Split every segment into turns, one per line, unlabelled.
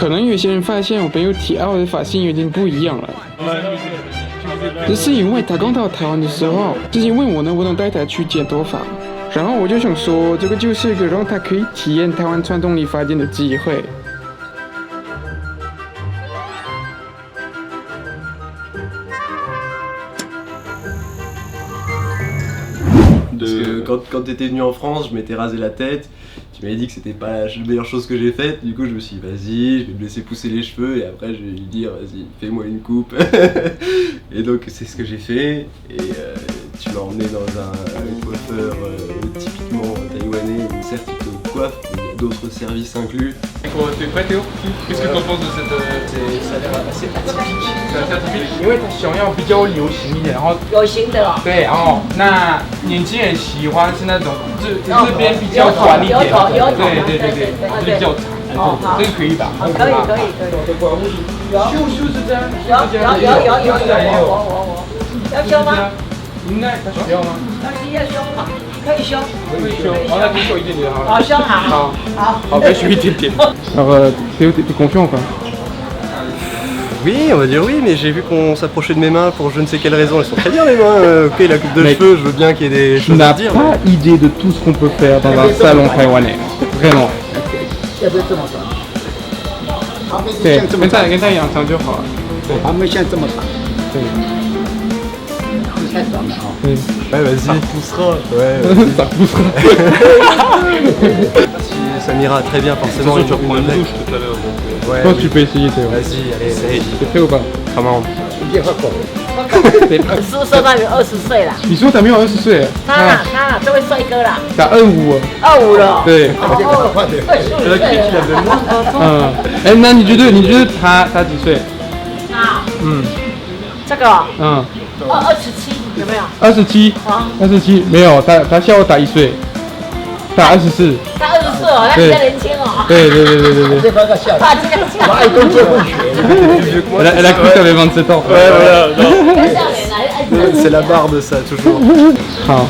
可能有些人发现我朋友提奥的发型有点不一样了。这是因为他刚到台湾的时候，之前问我能不能带他去剪头发，然后我就想说，这个就是一个让他可以体验台湾传统理发店的机会。
Quand tu étais venu en France, je m'étais rasé la tête. Tu m'avais dit que c'était pas la meilleure chose que j'ai faite. Du coup, je me suis dit, vas-y, je vais me laisser pousser les cheveux. Et après, je vais lui dire, vas-y, fais-moi une coupe. Et donc, c'est ce que j'ai fait. Et tu m'as emmené dans un coiffeur typiquement taïwanais. Certes, il te coiffe, mais il y a d'autres services inclus.
T'es prêt, Théo? Qu'est-ce que t'en penses de cette...
Ça a l'air assez atypique.
因为它想要比较流行一点，然后
有型的哦。
对哦，那年轻人喜欢是那种这边比较短一点，对，这比较长，这个可以吧？
可以。
修是这样，
有，要修吗？
应该他需要吗？
要修好，可以修。
好，那可以修一点点好了。
好，修好。
好，可以修一点点。Alors, Théo, t'es confiant ou pas?
Oui, on va dire oui, mais j'ai vu qu'on s'approchait de mes mains pour je ne sais quelle raison. Elles sont très bien les mains. Ok, la coupe de cheveux, je veux bien qu'il y ait des choses à dire.
Tu n'as pas idée de tout ce qu'on peut faire dans un salon taïwanais. Vraiment.
要不要这么短？
对，跟他一样长就好了。
对，他们现在这么长。
对。
太短了啊。
对。
Ouais, vas-y. Ça poussera. Ouais.
Ça poussera.
Ça m'ira très bien forcément.
Tu reprends une douche tout à l'heure.
Ouais,
je pense que tu peux essayer, Théo.
Vas-y, allez, essaye.
T'es prêt ou pas?
Comment?
电话口。
叔说他有20岁了。
你说他没有20岁？
他这位帅哥啦。
他25。
25了。
对。哎，那你觉得他几岁？
这个。27有没有？27
没有，他小我大1岁，大24。
他24哦，他比较年轻哦。
对。
这方个笑。
他这样笑。
我爱跟结婚学。
Elle a cru que t'avais 27 ans.
Ouais, voilà. C'est la barbe, ça, toujours.
Ah.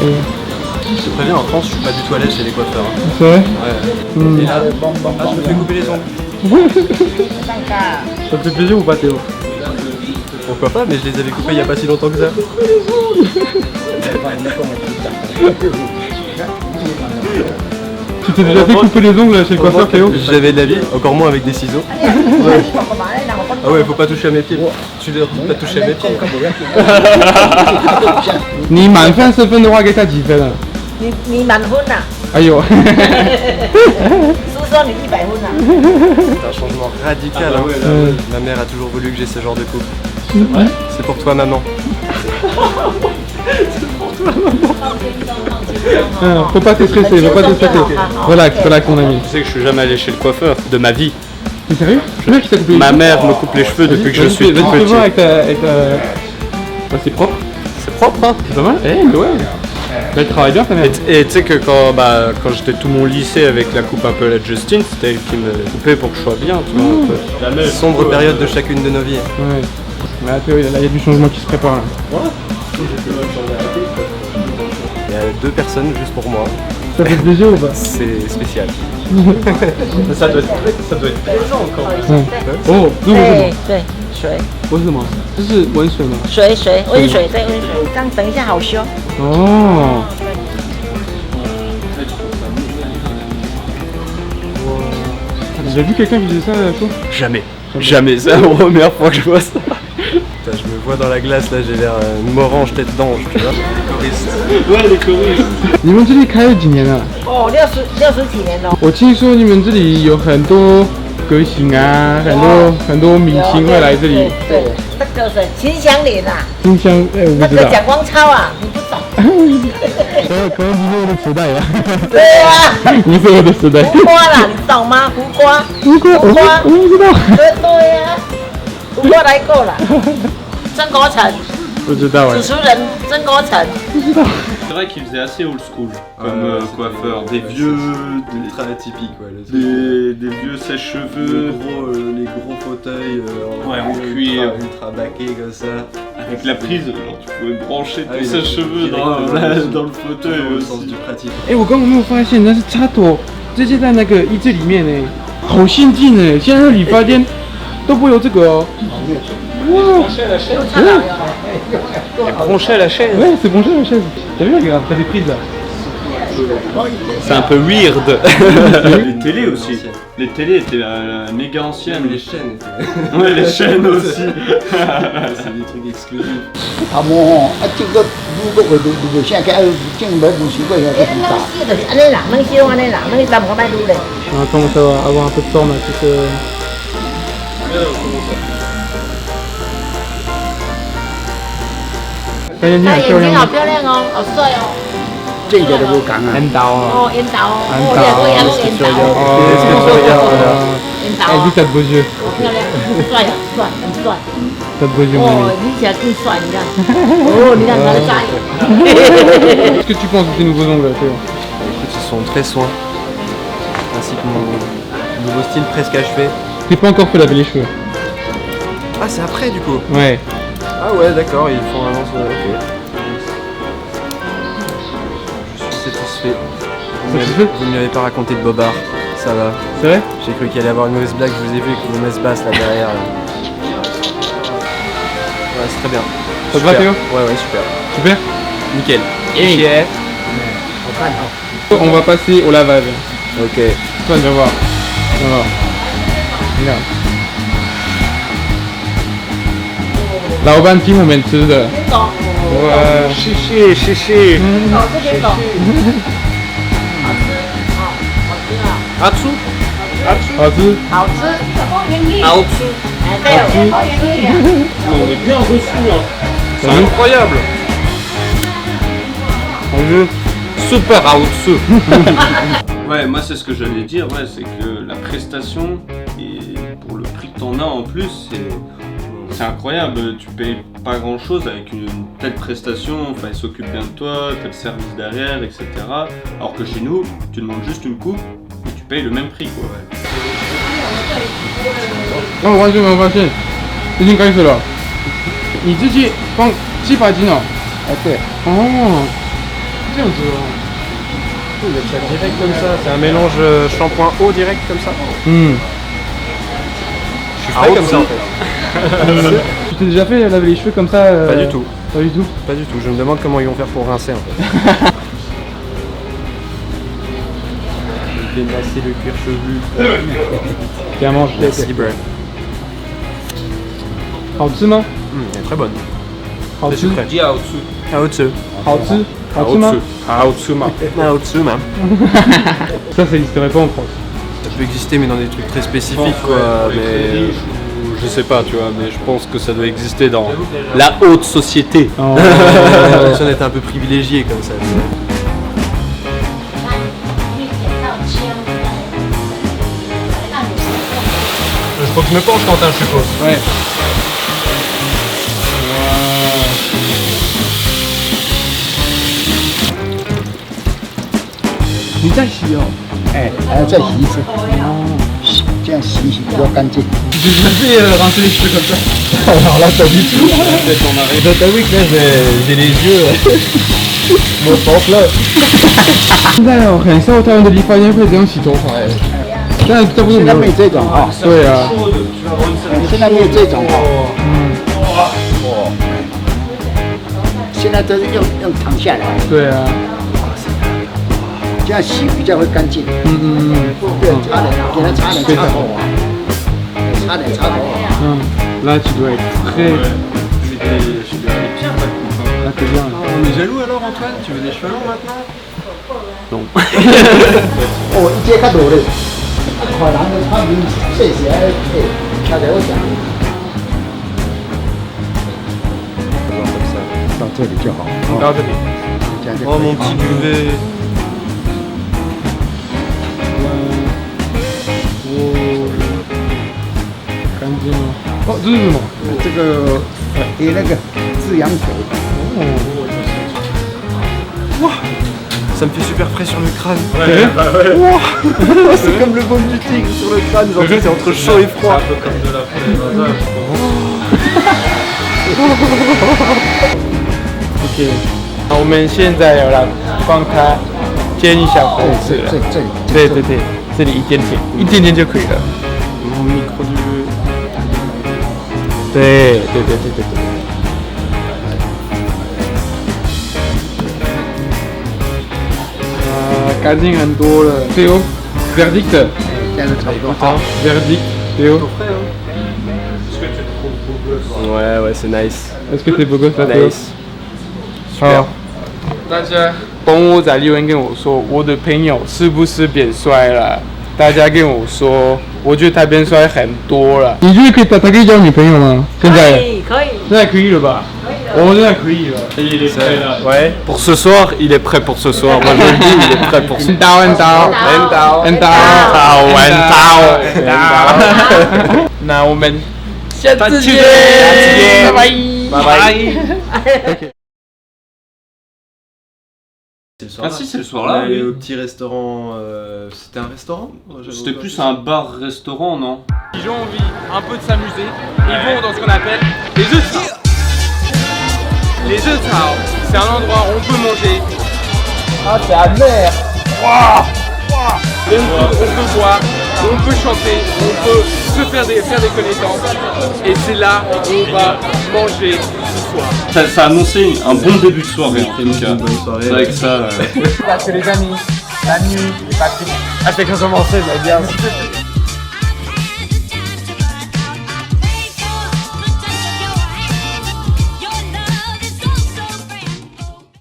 Je te préviens, en France, je suis pas du tout à l'aise chez les coiffeurs.
C'est vrai?
Ouais. Et là, je me fais couper les ongles.
Ça te fait plaisir ou pas, Théo?
Pourquoi pas, mais je les avais coupés il y a pas si longtemps que ça.
Tu t'es déjà fait couper les ongles chez le coiffeur, Théo?
J'avais de la vie, encore moins avec des ciseaux. Ah ouais, faut pas toucher à mes pieds. Tu leur dis pas toucher à mes pieds.
你满分10分的话，给他几分啊？
你满分啦。
哎呦。
叔说你100分啦。
C'est un changement radical. Hein. Ma mère a toujours voulu que j'ai ce genre de coupe. C'est pour toi, maman.
Faut pas te stresser, relax mon ami.
Tu sais que je suis jamais allé chez le coiffeur de ma vie.
T'es sérieux?
Ma mère me coupe les cheveux depuis que je suis tout petit.
Avec bah, c'est propre.
C'est propre, hein?
C'est pas mal? Ouais. Elle travaille bien ta mère.
Et tu sais que quand j'étais tout mon lycée avec la coupe un peu à la Justin, c'était elle qui me coupait pour que je sois bien, tu vois. Un peu.
Sombre période de chacune de nos vies.
Ouais. Mais là, Théo, il y a du changement qui se prépare là.
Il y a 2 personnes juste pour moi.
Ça fait plaisir ou pas?
C'est spécial.
ça doit être plaisant encore.
Oh,
对，水。
温什么？这是温水吗？
温水，对，温水。这样等一下好修。
哦。T'as déjà vu quelqu'un qui faisait ça à la chaux?
Jamais, c'est la première fois que je vois ça.
Putain, je me vois dans la glace là, j'ai l'air une orange tête d'ange, tu vois. Choriste.
Ouais, les choristes.
你们这里开了几年了？
哦，60几年了。
我听说你们这里有很多歌星啊，很多明星会来这里。
对，那个是秦祥林啊。
金香，我不知道。
那个蒋光超啊，你不懂。
可能不是我的时代了。
对啊。
不是我的时代。
胡瓜啦，你懂吗？胡瓜。
我不知道。
对呀。胡瓜来过了。曾国成。
不知道
主持人曾国成。
不知道。
C'est vrai qu'il faisait assez old school comme coiffeur, des vieux,
très atypique, ouais.
Des vieux sèche-cheveux,
les gros fauteuils
en cuir,
ultra baqués comme ça.
Avec la prise, genre tu pouvais brancher ton sèche-cheveux dans le fauteuil
au sens du pratique.
哎，我刚刚没有发现那是插头直接在那个衣柜里面呢。好先进哎！现在的理发店都不会有这个哦。
Brancher la chaise.
Ouais, c'est branché la chaise. T'as vu, regarde, t'as des prises là.
C'est un peu weird. Les télés aussi. Les télés étaient méga anciennes.
Même les chaînes étaient.
Ouais, les chaînes aussi.
C'est des trucs exclusifs.
à mon à这个如果我现在进门不习惯要很大。
anh ấy làm mấy siêu anh ấy làm mấy tâm có bay đu đây.
On commence à avoir un peu de forme là, tout ce...
Đây nhìn thấy học漂亮哦，好帅哦。
这个都不讲啊。
Em tao.
哦，烟刀哦，
Em
哦，
tao.
对，我也有烟刀。烟刀
Elle dit
哦，
t'as de beaux yeux.
漂亮，帅很帅，很帅。
T'as de beaux yeux,
哦
mamie.，
比起来更帅，你看。哦，你看他的帅。
Qu'est-ce que tu penses de tes nouveaux ongles, Théo?
Écoute, ils sont très soins. Ainsi que mon nouveau style presque achevé.
T'es pas encore fait laver les cheveux.
Ah, c'est après du coup.
Ouais.
Ah ouais, d'accord, ils font vraiment ça. Ok. Je suis satisfait.
Satisfait
Vous ne m'avez pas raconté de bobard. Ça va.
C'est vrai?
J'ai cru qu'il allait y avoir une mauvaise blague, je vous ai vu avec vos messes basses là derrière. Là. Ouais, c'est très bien.
Ça te va,
Super.
Théo?
Ouais, ouais, super.
Super.
Nickel.
Hey. On va passer au lavage.
Ok.
Toi, tu vas voir. Tu vas voir. Regarde. Laoban 听我们吃的。哇，
谢谢谢谢。
哦，这边走。好吃，
阿朱
好吃。
好吃。
阿朱，
哎，对，好吃。
on est bien reçus hein. C'est incroyable. Super au-dessus. Ouais, moi c'est ce que j'allais dire, ouais, c'est que la prestation, et pour le prix que t'en as en plus, c'est incroyable. Tu payes pas grand chose avec une telle prestation, enfin ils s'occupent bien de toi, t'as le service derrière, etc. Alors que chez nous, tu demandes juste une coupe et tu payes le même prix quoi.
哦，完全没有发现，已经开始了。你自己放洗发精哦？
哎，对，
哦，这样子哦。
Direct comme ça, c'est un mélange shampoing eau direct comme ça.
Hmm.
Je suis frais comme ça en fait.
Tu t'es déjà fait laver les cheveux comme ça
Pas du tout.
Pas du tout.
Pas du tout, je me demande comment ils vont faire pour rincer en fait. Démasser le cuir chevelu.
Tiens, mange.
Merci Brad.
好吃吗？
Elle est très bonne.
好吃。
Dis à au-dessus.
À au-dessus.
好吃。好吃吗？
À au-dessus, ma.
À au-dessus même.
Ça, ça n'existerait pas en France.
Ça peut exister mais dans des trucs très spécifiques quoi. Mais...
Je sais pas, tu vois, mais je pense que ça doit exister dans la haute société.
Oh.
J'ai l'impression d'être un peu privilégié comme ça.
Je faut que je me penche, Quentin, je suppose.
Ouais. 你在洗哦？
哎，还要再洗一次。哦，洗这样洗洗比较干净。
J'ai déjà fait rincer les cheveux comme ça.
Alors là, pas du tout.
T'as vu que là j'ai les yeux.
Mon porte là.
现在哦，很少台湾的理发店会这样洗头发哎。现在差不多
现在没
没有。
这种啊，
对啊。
现在没有这种哦。哦。现在都是用躺下来，
对啊。
这样洗比较会干净。对，擦点，给它擦点擦头啊，擦点擦头啊。
Là, tu dois être très. Là, t'es bien.
On est jaloux alors Antoine? Tu veux des cheveux longs maintenant?
哦，一揭开头的，可能就他们谢谢，他给我讲。到这里就好。
到这里。
这样就可以
Oh mon petit duvet.
干净吗？哦，这是什么？
这个给那个滋养水。
Ça me fait super frais sur le crâne.
Ouais.
C'est comme le baume du tigre sur le crâne, genre c'est entre chaud et froid.
Un peu comme de la poudre.
OK。我们现在要来帮他煎一下火。
这
对对对。
这里一点点，一点点就可以了。
micro du...
对。
干净很多了。Théo, verdict.
这样子差不多。
好 verdict. Théo,
Ouais, c'est nice.
est-ce que t'es beau gosse là, Théo? 好，大家动物仔留言跟我说，我的朋友是不是变帅了？大家跟我说，我觉得他变帅很多了。你觉得他可以交女朋友吗？现在现在可以了吧？我现在可以了。
Ouais, pour ce soir, il est prêt pour ce soir. Moi je le dis, il est prêt pour ce soir.
Endao. 那我们下次见，拜拜。
C'est le soir
Ah si, c'est le soir là.
On est allé au petit restaurant. C'était un restaurant?
C'était plus un bar-restaurant, non?
Ils ont envie un peu de s'amuser, ils vont dans ce qu'on appelle les œufs de Tao. Les œufs de Tao, c'est un endroit où on peut manger. Ah, c'est amer! On peut boire, on peut chanter, on peut se faire des connaissances. Et c'est là où on va manger ce soir.
Ça a annoncé un bon début de soirée en tout cas.
Une bonne soirée.
C'est avec ça.
Parce que les amis, la nuit, Patrick, a fait que commencer, mais bien.